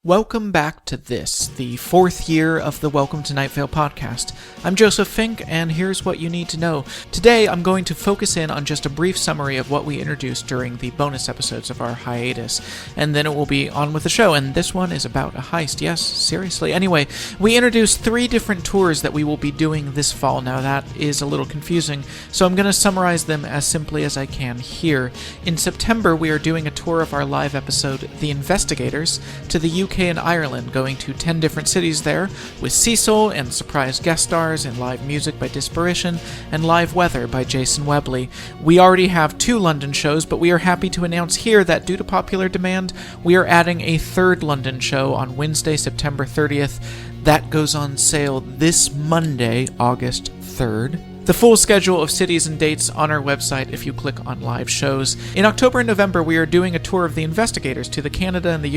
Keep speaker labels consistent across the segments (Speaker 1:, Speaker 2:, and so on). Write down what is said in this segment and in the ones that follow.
Speaker 1: Welcome back to this, the fourth year of the Welcome to Найт-Вейл podcast. I'm Joseph Fink, and here's what you need to know. Today, I'm going to focus in on just a brief summary of what we introduced during the bonus episodes of our hiatus, and then it will be on with the show, and this one is about a heist. Yes, seriously. Anyway, we introduced 3 different tours that we will be doing this fall. Now, that is a little confusing, so I'm going to summarize them as simply as I can here. In September, we are doing a tour of our live episode, The Investigators, to the UK and Ireland, going to 10 different cities there, with Cecil and surprise guest stars and live music by Disparition and live weather by Jason Webley. We already have 2 London shows, but we are happy to announce here that due to popular demand, we are adding a 3rd London show on Wednesday, September 30th. That goes on sale this Monday, August 3rd. The full schedule of cities and dates on our website if you click on live shows. In October and November, we are doing a tour of The Investigators to Canada and the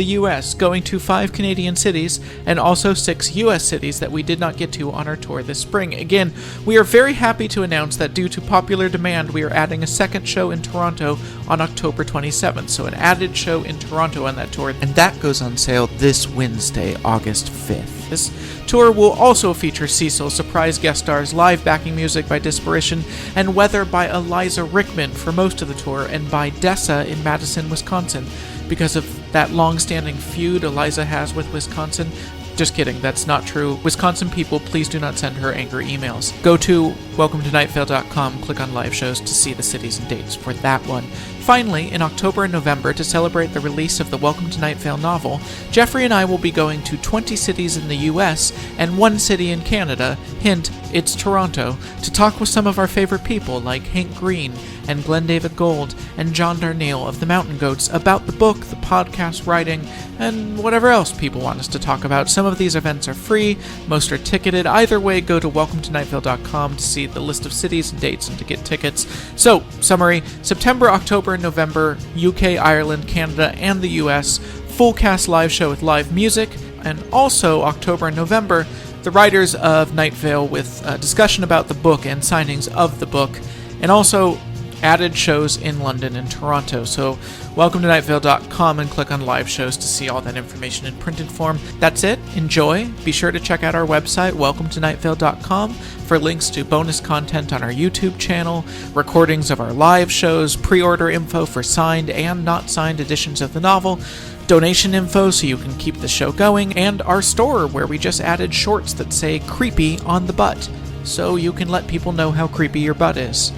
Speaker 1: US, going to 5 Canadian cities and also 6 US cities that we did not get to on our tour this spring. Again, we are very happy to announce that due to popular demand, we are adding a 2nd show in Toronto on October 27th, so an added show in Toronto on that tour, and that goes on sale this Wednesday, August 5th. This tour will also feature Cecil, surprise guest stars, live backing music by Disparition, and weather by Eliza Rickman for most of the tour, and by Dessa in Madison, Wisconsin, because of that long-standing feud Eliza has with Wisconsin. Just kidding, that's not true. Wisconsin people, please do not send her angry emails. Go to welcometonight-vale.com, click on live shows to see the cities and dates for that one. Finally, in October and November, to celebrate the release of the Welcome to Найт-Вейл novel, Jeffrey and I will be going to 20 cities in the US and 1 city in Canada, hint, it's Toronto, to talk with some of our favorite people like Hank Green and Glenn David Gold and John Darnielle of the Mountain Goats about the book, the podcast writing, and whatever else people want us to talk about. Some of these events are free, most are ticketed. Either way, go to welcometonight-vale.com to see the list of cities and dates and to get tickets. So, summary, September, October, and November, UK, Ireland, Canada, and the US, full cast live show with live music, and also October and November, the writers of Найт-Вейл with a discussion about the book and signings of the book, and also added shows in London and Toronto. So welcome to Найт-Вейл.com and click on live shows to see all that information in printed form. That's it. Enjoy. Be sure to check out our website, welcometonight-vale.com, for links to bonus content on our YouTube channel, recordings of our live shows, pre-order info for signed and not signed editions of the novel, donation info so you can keep the show going, and our store where we just added shorts that say creepy on the butt, so you can let people know how creepy your butt is.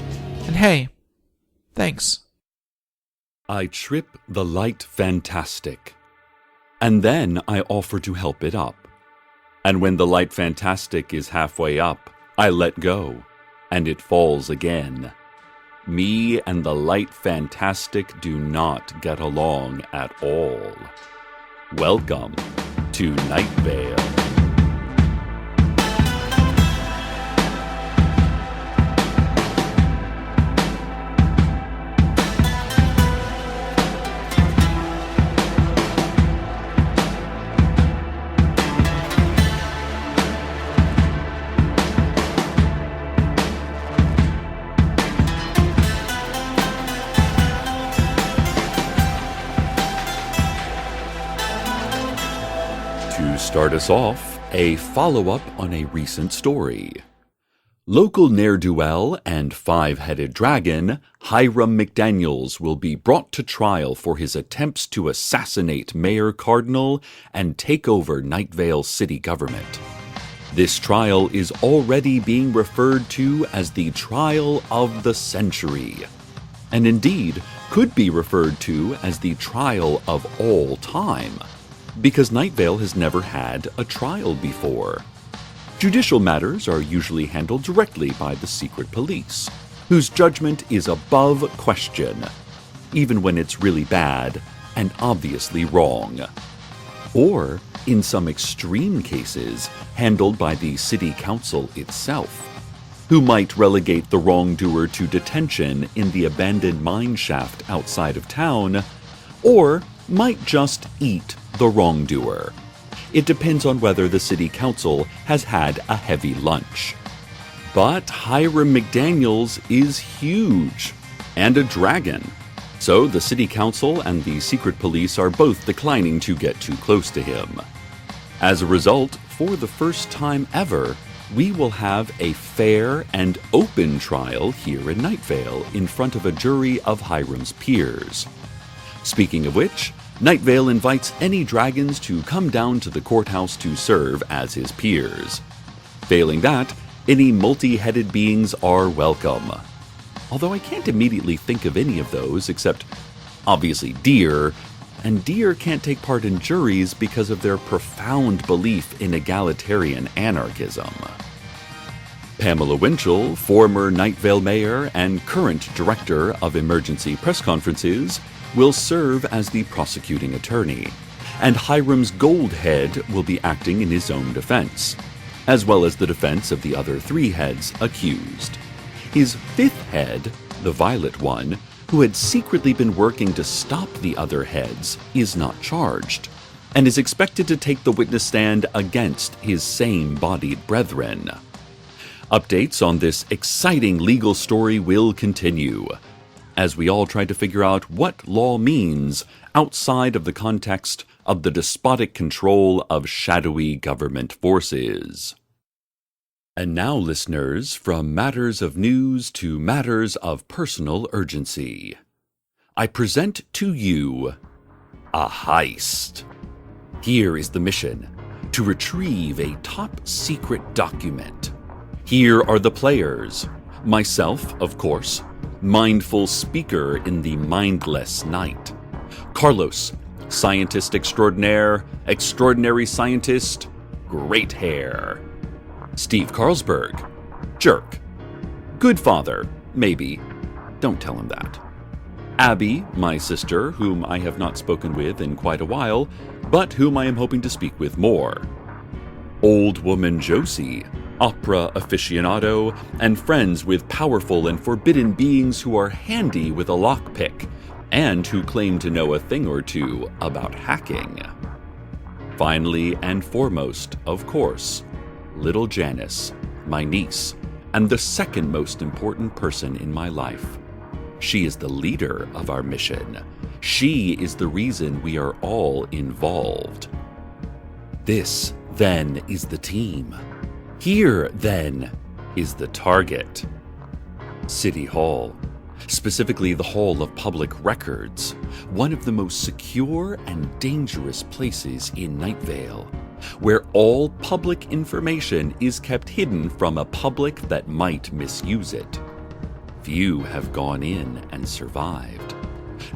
Speaker 1: And hey, thanks.
Speaker 2: I trip the light fantastic, and then I offer to help it up. And when the light fantastic is halfway up, I let go, and it falls again. Me and the light fantastic do not get along at all. Welcome to Найт-Вейл. To start us off, a follow-up on a recent story. Local ne'er-do-well and 5-headed dragon, Hiram McDaniels, will be brought to trial for his attempts to assassinate Mayor Cardinal and take over Найт-Вейл city government. This trial is already being referred to as the trial of the century, and indeed could be referred to as the trial of all time, because Найт-Вейл has never had a trial before. Judicial matters are usually handled directly by the secret police, whose judgment is above question, even when it's really bad and obviously wrong. Or, in some extreme cases, handled by the city council itself, who might relegate the wrongdoer to detention in the abandoned mine shaft outside of town, or might just eat the wrongdoer. It depends on whether the city council has had a heavy lunch. But Hiram McDaniels is huge, and a dragon. So the city council and the secret police are both declining to get too close to him. As a result, for the first time ever, we will have a fair and open trial here in Найт-Вейл in front of a jury of Hiram's peers. Speaking of which, Найт-Вейл invites any dragons to come down to the courthouse to serve as his peers. Failing that, any multi-headed beings are welcome. Although I can't immediately think of any of those except, obviously, deer, and deer can't take part in juries because of their profound belief in egalitarian anarchism. Pamela Winchell, former Найт-Вейл mayor and current director of emergency press conferences, will serve as the prosecuting attorney, and Hiram's gold head will be acting in his own defense, as well as the defense of the other 3 heads accused. His 5th head, the violet one, who had secretly been working to stop the other heads, is not charged, and is expected to take the witness stand against his same-bodied brethren. Updates on this exciting legal story will continue, as we all try to figure out what law means outside of the context of the despotic control of shadowy government forces. And now, listeners, from matters of news to matters of personal urgency, I present to you a heist. Here is the mission: to retrieve a top-secret document. Here are the players. Myself, of course, mindful speaker in the mindless night. Carlos, scientist extraordinaire, extraordinary scientist, great hair. Steve Carlsberg, jerk. Good father, maybe. Don't tell him that. Abby, my sister, whom I have not spoken with in quite a while, but whom I am hoping to speak with more. Old woman Josie, opera aficionado, and friends with powerful and forbidden beings who are handy with a lockpick, and who claim to know a thing or two about hacking. Finally and foremost, of course, little Janice, my niece, and the second most important person in my life. She is the leader of our mission. She is the reason we are all involved. This, then, is the team. Here, then, is the target. City Hall, specifically the Hall of Public Records, one of the most secure and dangerous places in Найт-Вейл, where all public information is kept hidden from a public that might misuse it. Few have gone in and survived.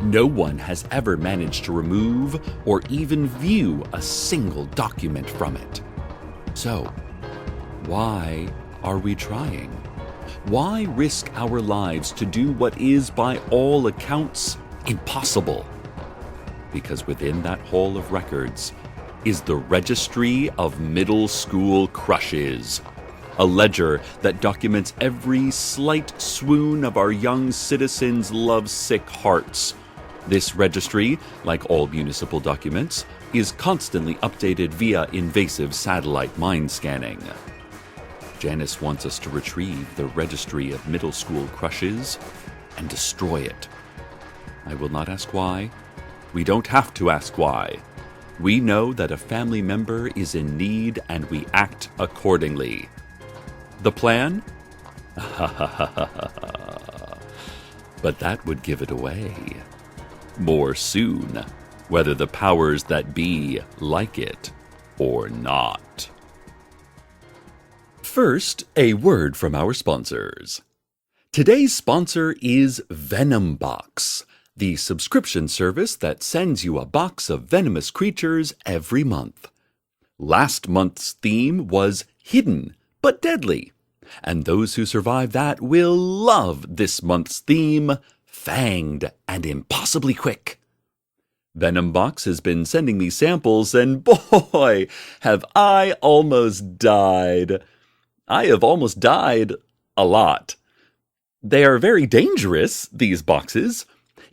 Speaker 2: No one has ever managed to remove or even view a single document from it. So, why are we trying? Why risk our lives to do what is, by all accounts, impossible? Because within that Hall of Records is the Registry of Middle School Crushes, a ledger that documents every slight swoon of our young citizens' lovesick hearts. This registry, like all municipal documents, is constantly updated via invasive satellite mind scanning. Janice wants us to retrieve the Registry of Middle School Crushes and destroy it. I will not ask why. We don't have to ask why. We know that a family member is in need and we act accordingly. The plan? But that would give it away. More soon, whether the powers that be like it or not. First, a word from our sponsors. Today's sponsor is Venom Box, the subscription service that sends you a box of venomous creatures every month. Last month's theme was hidden but deadly, and those who survive that will love this month's theme, fanged and impossibly quick. Venom Box has been sending me samples, and boy, have I almost died. I have almost died a lot. They are very dangerous, these boxes.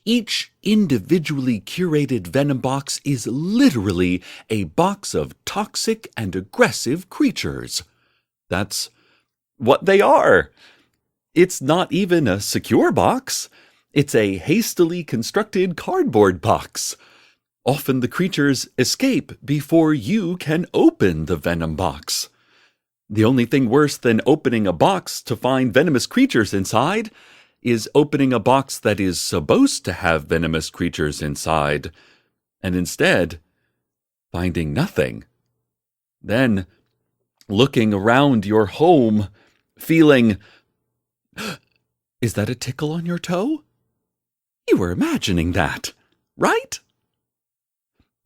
Speaker 2: Each individually curated Venom Box is literally a box of toxic and aggressive creatures. That's what they are. It's not even a secure box. It's a hastily constructed cardboard box. Often the creatures escape before you can open the venom box. The only thing worse than opening a box to find venomous creatures inside is opening a box that is supposed to have venomous creatures inside, and instead finding nothing. Then looking around your home, feeling, is that a tickle on your toe? You were imagining that, right?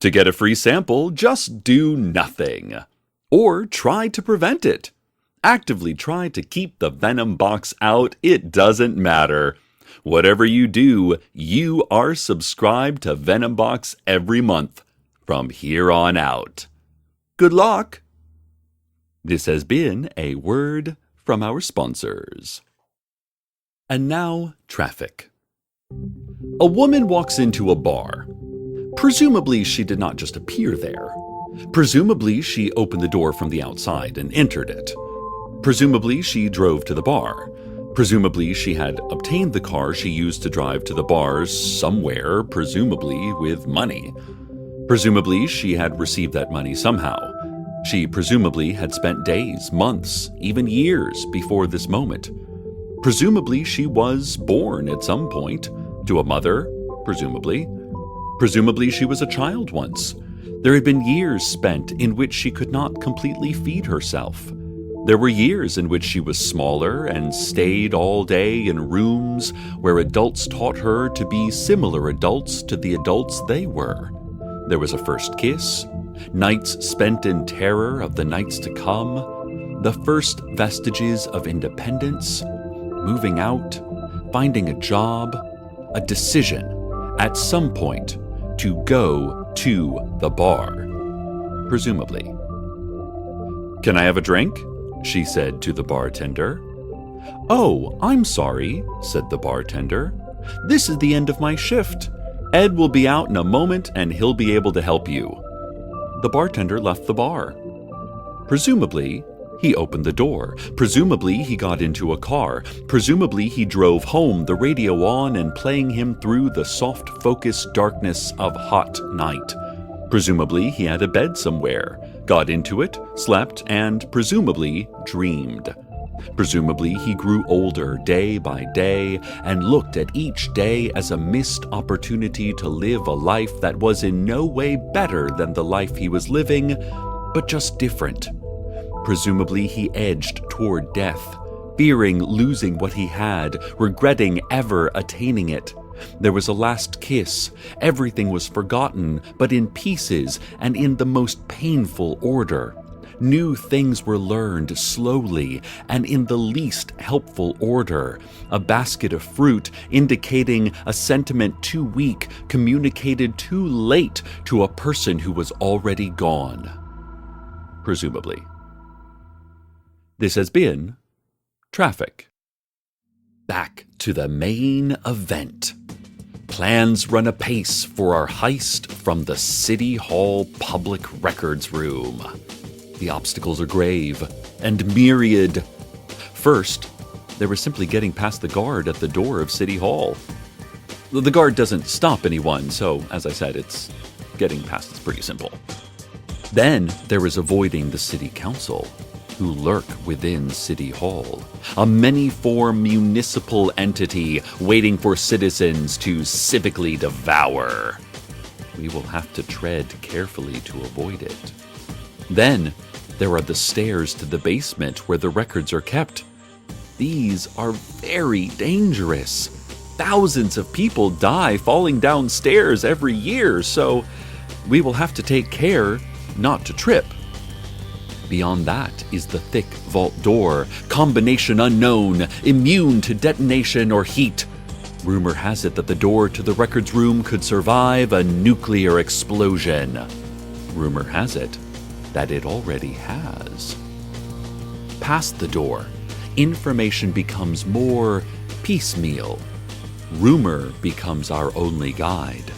Speaker 2: To get a free sample, just do nothing. Or try to prevent it. Actively try to keep the venom box out. It doesn't matter. Whatever you do, you are subscribed to Venom Box every month from here on out. Good luck! This has been a word from our sponsors. And now, traffic. A woman walks into a bar. Presumably, she did not just appear there. Presumably, she opened the door from the outside and entered it. Presumably, she drove to the bar. Presumably, she had obtained the car she used to drive to the bar somewhere, presumably with money. Presumably, she had received that money somehow. She presumably had spent days, months, even years before this moment. Presumably, she was born at some point, to a mother, presumably. Presumably, she was a child once. There had been years spent in which she could not completely feed herself. There were years in which she was smaller and stayed all day in rooms where adults taught her to be similar adults to the adults they were. There was a first kiss, nights spent in terror of the nights to come, the first vestiges of independence, moving out, finding a job, a decision at some point to go to the bar, presumably. "Can I have a drink?" she said to the bartender. "Oh, I'm sorry," said the bartender. "This is the end of my shift. Ed will be out in a moment and he'll be able to help you." The bartender left the bar. Presumably, he opened the door. Presumably, he got into a car. Presumably, he drove home, the radio on and playing him through the soft focused darkness of hot night. Presumably, he had a bed somewhere, got into it, slept, and presumably dreamed. Presumably, he grew older day by day and looked at each day as a missed opportunity to live a life that was in no way better than the life he was living, but just different. Presumably, he edged toward death, fearing losing what he had, regretting ever attaining it. There was a last kiss. Everything was forgotten, but in pieces and in the most painful order. New things were learned slowly and in the least helpful order. A basket of fruit indicating a sentiment too weak, communicated too late to a person who was already gone. Presumably. This has been Traffic. Back to the main event. Plans run apace for our heist from the City Hall Public Records Room. The obstacles are grave and myriad. First, they were simply getting past the guard at the door of City Hall. The guard doesn't stop anyone, so as I said, getting past is pretty simple. Then there is avoiding the City Council, who lurk within City Hall, a many-form municipal entity waiting for citizens to civically devour. We will have to tread carefully to avoid it. Then, there are the stairs to the basement where the records are kept. These are very dangerous. Thousands of people die falling down stairs every year, so we will have to take care not to trip. Beyond that is the thick vault door, combination unknown, immune to detonation or heat. Rumor has it that the door to the records room could survive a nuclear explosion. Rumor has it that it already has. Past the door, information becomes more piecemeal. Rumor becomes our only guide.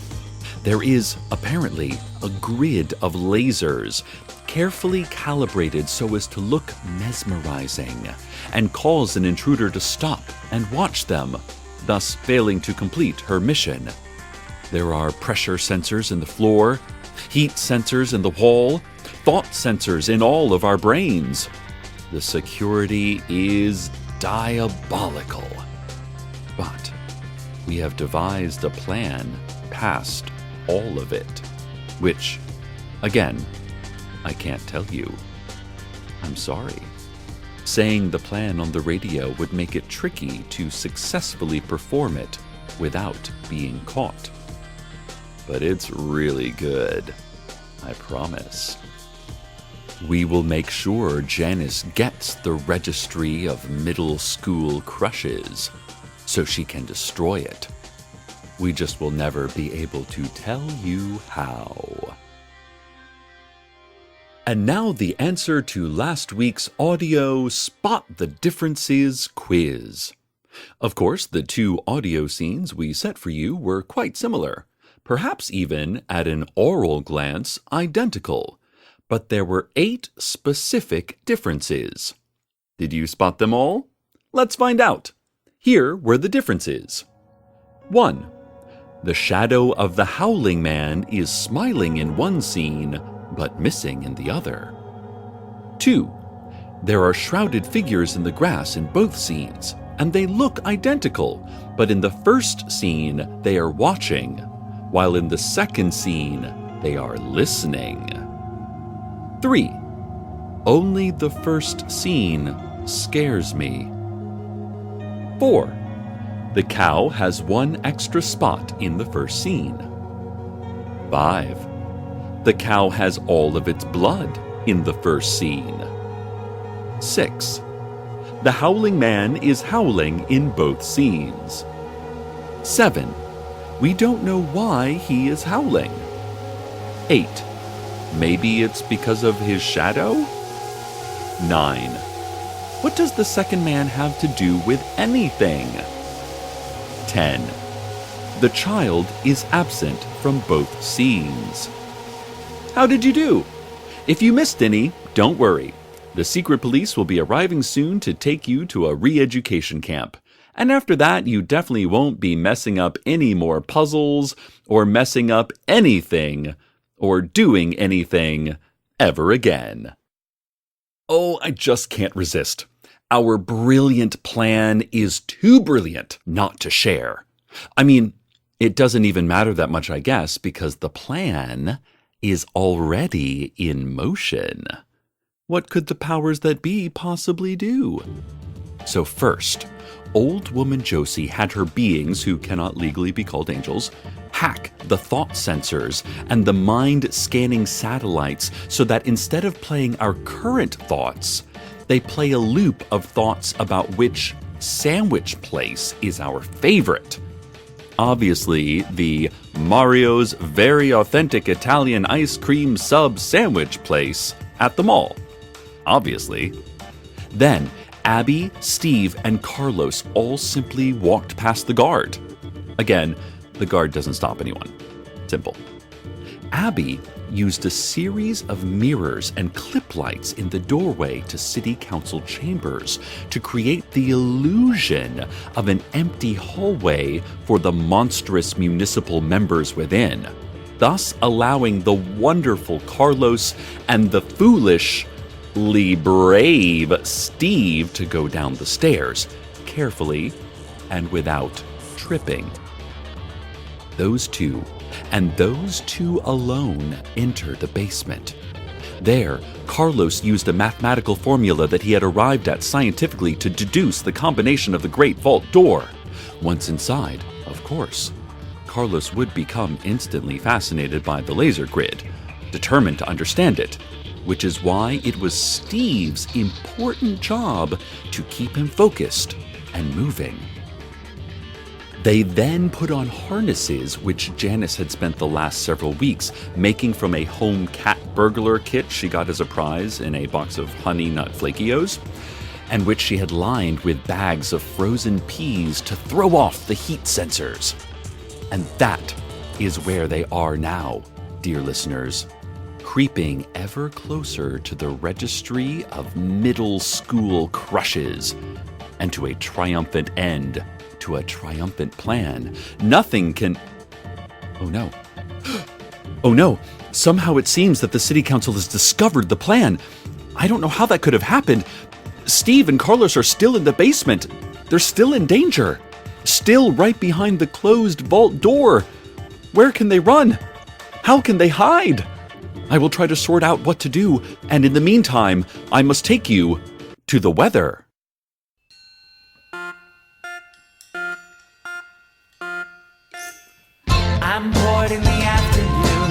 Speaker 2: There is, apparently, a grid of lasers, carefully calibrated so as to look mesmerizing, and calls an intruder to stop and watch them, thus failing to complete her mission. There are pressure sensors in the floor, heat sensors in the wall, thought sensors in all of our brains. The security is diabolical. But we have devised a plan past all of it, which, again, I can't tell you. I'm sorry. Saying the plan on the radio would make it tricky to successfully perform it without being caught. But it's really good, I promise. We will make sure Janice gets the registry of middle school crushes so she can destroy it. We just will never be able to tell you how. And now the answer to last week's audio Spot the Differences quiz. Of course, the two audio scenes we set for you were quite similar, perhaps even, at an oral glance, identical. But there were 8 specific differences. Did you spot them all? Let's find out. Here were the differences. 1. The shadow of the howling man is smiling in one scene, but missing in the other. 2. There are shrouded figures in the grass in both scenes, and they look identical, but in the first scene they are watching, while in the second scene they are listening. 3. Only the first scene scares me. 4. The cow has one extra spot in the first scene. 5. The cow has all of its blood in the first scene. 6. The howling man is howling in both scenes. 7. We don't know why he is howling. 8. Maybe it's because of his shadow? 9. What does the second man have to do with anything? 10. The child is absent from both scenes. How did you do? If you missed any, don't worry. The secret police will be arriving soon to take you to a re-education camp. And after that, you definitely won't be messing up any more puzzles, or messing up anything, or doing anything ever again. Oh, I just can't resist. Our brilliant plan is too brilliant not to share. I mean, it doesn't even matter that much, I guess, because the plan is already in motion. What could the powers that be possibly do? So first, old woman Josie had her beings, who cannot legally be called angels, hack the thought sensors and the mind-scanning satellites so that instead of playing our current thoughts, they play a loop of thoughts about which sandwich place is our favorite. Obviously, the Mario's very authentic Italian ice cream sub sandwich place at the mall. Obviously. Then, Abby, Steve, and Carlos all simply walked past the guard. Again, the guard doesn't stop anyone. Simple. Abby used a series of mirrors and clip lights in the doorway to city council chambers to create the illusion of an empty hallway for the monstrous municipal members within, thus allowing the wonderful Carlos and the foolishly brave Steve to go down the stairs, carefully and without tripping. Those two, and those two alone, enter the basement. There, Carlos used a mathematical formula that he had arrived at scientifically to deduce the combination of the Great Vault door. Once inside, of course, Carlos would become instantly fascinated by the laser grid, determined to understand it, which is why it was Steve's important job to keep him focused and moving. They then put on harnesses which Janice had spent the last several weeks making from a home cat burglar kit she got as a prize in a box of Honey Nut Flakios, and which she had lined with bags of frozen peas to throw off the heat sensors. And that is where they are now, dear listeners, creeping ever closer to the registry of middle school crushes and to a triumphant end to a triumphant plan. Nothing can... Oh no. Oh no! Somehow it seems that the city council has discovered the plan. I don't know how that could have happened. Steve and Carlos are still in the basement. They're still in danger. Still right behind the closed vault door. Where can they run? How can they hide? I will try to sort out what to do, and in the meantime, I must take you to the weather.
Speaker 3: I'm bored in the afternoon,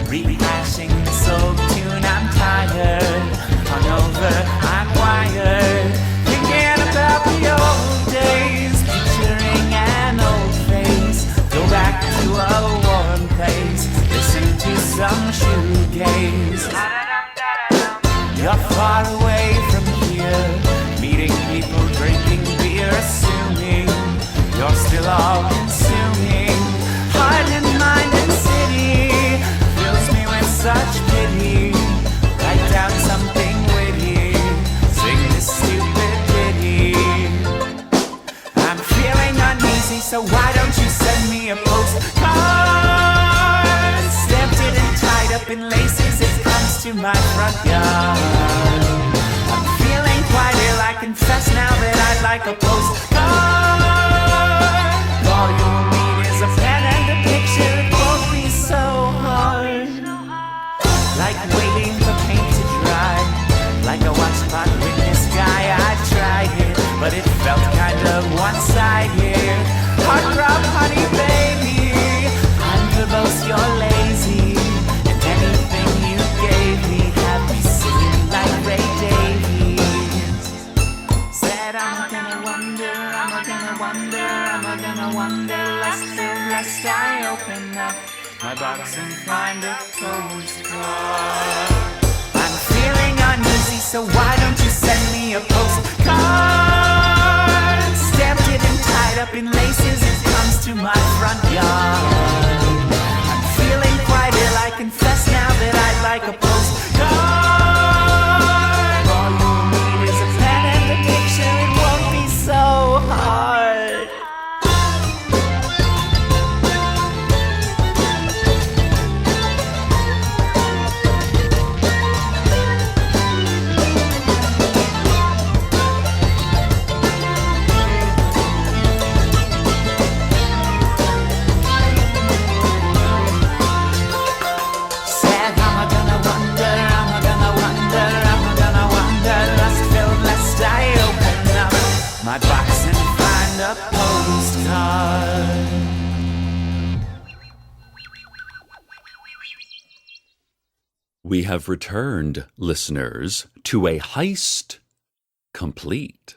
Speaker 3: rehashing this old tune. I'm tired, hungover, I'm wired, thinking about the old days, picturing an old face. Go back to a warm place, listen to some shoegaze. You're far away from here, meeting people, drinking beer, assuming you're still all-consuming. Heart and mind and city fills me with such pity. Write down something witty, sing this stupid ditty. I'm feeling uneasy, so why don't you send me a postcard? Stamped it and tied up in laces, it comes to my front yard. I'm feeling quite ill, I confess now that I'd like a postcard. All you'll need is a pen and a picture, it won't be so hard. Like waiting for paint to dry, like a watchpot with this guy. I tried it, but it felt kind of one-sided. Heartthrob, honey, baby, I'm verbose, you're lazy, and anything you gave me had me singing like Ray Davies. Said I'm gonna wonder, lest I open up my box and find a postcard. I'm feeling uneasy, so why don't you send me a postcard? Stamped it and tied up in laces, it comes to my front yard. I'm feeling quite ill, I confess now that I'd like a postcard. All you need is a pen and a picture, it won't be so hard. My box and find a postcard.
Speaker 2: We have returned, listeners, to a heist complete.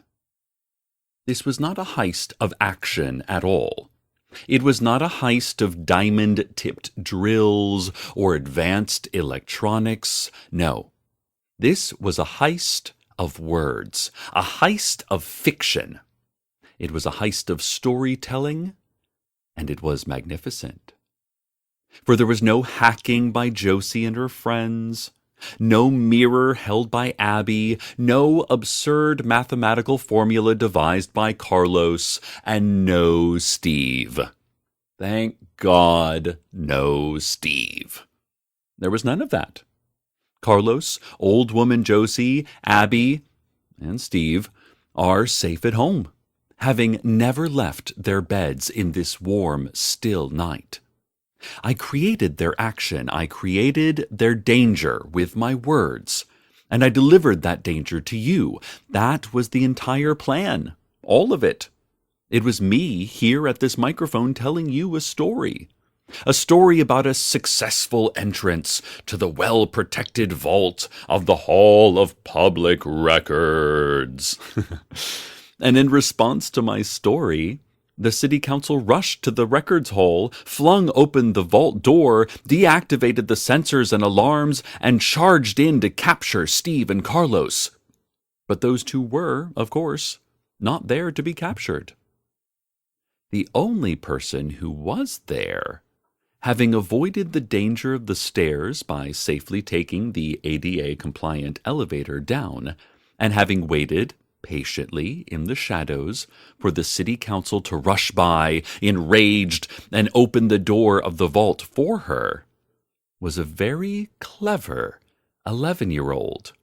Speaker 2: This was not a heist of action at all. It was not a heist of diamond-tipped drills or advanced electronics. No, this was a heist of words, a heist of fiction. It was a heist of storytelling, and it was magnificent. For there was no hacking by Josie and her friends, no mirror held by Abby, no absurd mathematical formula devised by Carlos, and no Steve. Thank God, no Steve. There was none of that. Carlos, old woman Josie, Abby, and Steve are safe at home, having never left their beds in this warm, still night. I created their action, I created their danger with my words, and I delivered that danger to you. That was the entire plan, all of it. It was me here at this microphone telling you a story. A story about a successful entrance to the well-protected vault of the Hall of Public Records. And in response to my story, the city council rushed to the records hall, flung open the vault door, deactivated the sensors and alarms, and charged in to capture Steve and Carlos. But those two were, of course, not there to be captured. The only person who was there, having avoided the danger of the stairs by safely taking the ADA-compliant elevator down, and having waited patiently in the shadows for the city council to rush by, enraged, and open the door of the vault for her, was a very clever 11-year-old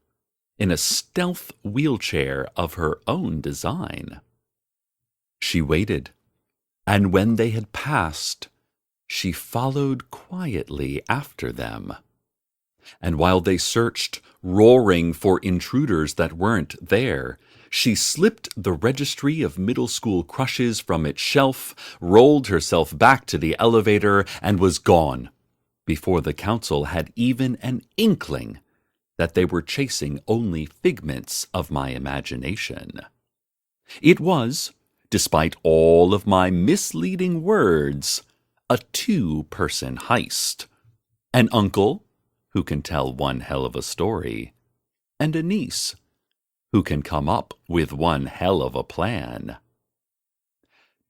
Speaker 2: in a stealth wheelchair of her own design. She waited, and when they had passed, she followed quietly after them. And while they searched, roaring for intruders that weren't there, she slipped the registry of middle school crushes from its shelf, rolled herself back to the elevator, and was gone before the council had even an inkling that they were chasing only figments of my imagination. It was, despite all of my misleading words, a 2-person heist. An uncle who can tell one hell of a story, and a niece who can come up with one hell of a plan.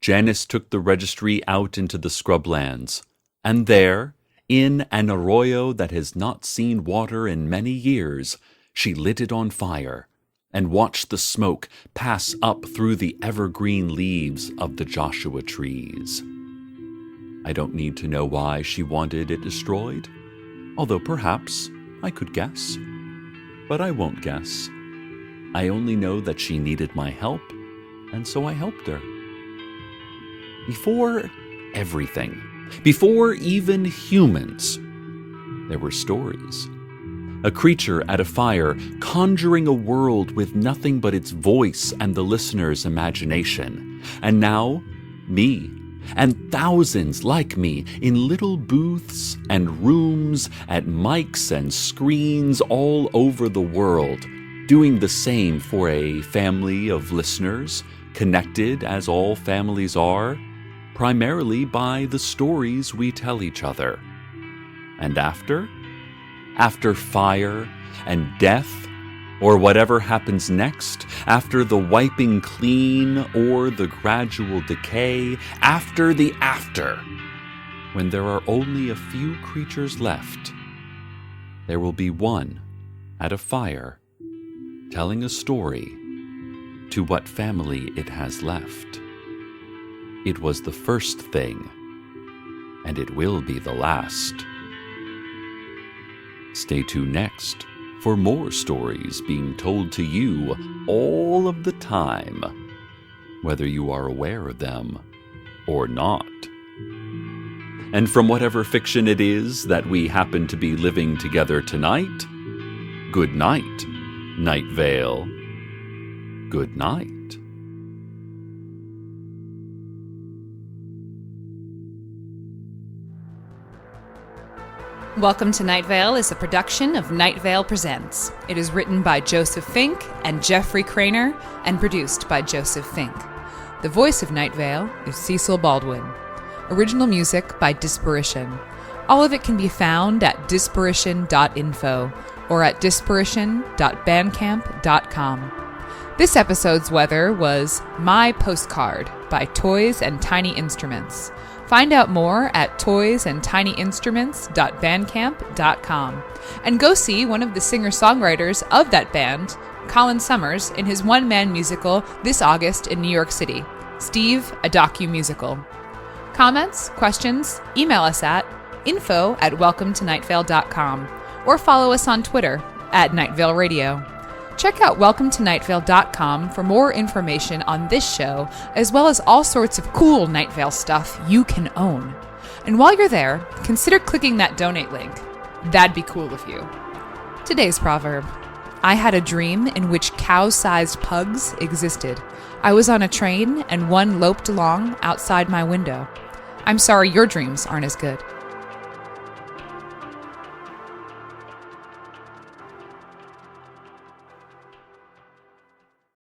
Speaker 2: Janice took the registry out into the scrublands, and there, in an arroyo that has not seen water in many years, she lit it on fire and watched the smoke pass up through the evergreen leaves of the Joshua trees. I don't need to know why she wanted it destroyed, although perhaps I could guess. But I won't guess. I only know that she needed my help, and so I helped her. Before everything, before even humans, there were stories. A creature at a fire conjuring a world with nothing but its voice and the listener's imagination. And now, me, and thousands like me in little booths and rooms, at mics and screens all over the world, doing the same for a family of listeners, connected as all families are, primarily by the stories we tell each other. And after fire and death, or whatever happens next, after the wiping clean or the gradual decay, after the after, when there are only a few creatures left, there will be one at a fire telling a story to what family it has left. It was the first thing, and it will be the last. Stay tuned next for more stories being told to you all of the time, whether you are aware of them or not. And from whatever fiction it is that we happen to be living together tonight, good night, Найт-Вейл. Good night.
Speaker 4: Welcome to Найт-Вейл is a production of Найт-Вейл Presents. It is written by Joseph Fink and Jeffrey Krayner and produced by Joseph Fink. The voice of Найт-Вейл is Cecil Baldwin. Original music by Disparition. All of it can be found at disparition.info or at disparition.bandcamp.com. This episode's weather was My Postcard by Toys and Tiny Instruments. Find out more at toysandtinyinstruments.bandcamp.com and go see one of the singer-songwriters of that band, Colin Summers, in his one-man musical this August in New York City, Steve, a docu-musical. Comments, questions, email us at info@welcometonightvale.com or follow us on Twitter @Найт-Вейл Radio. Check out welcometonightvale.com for more information on this show, as well as all sorts of cool Найт-Вейл stuff you can own. And while you're there, consider clicking that donate link. That'd be cool of you. Today's proverb. I had a dream in which cow-sized pugs existed. I was on a train and one loped along outside my window. I'm sorry your dreams aren't as good.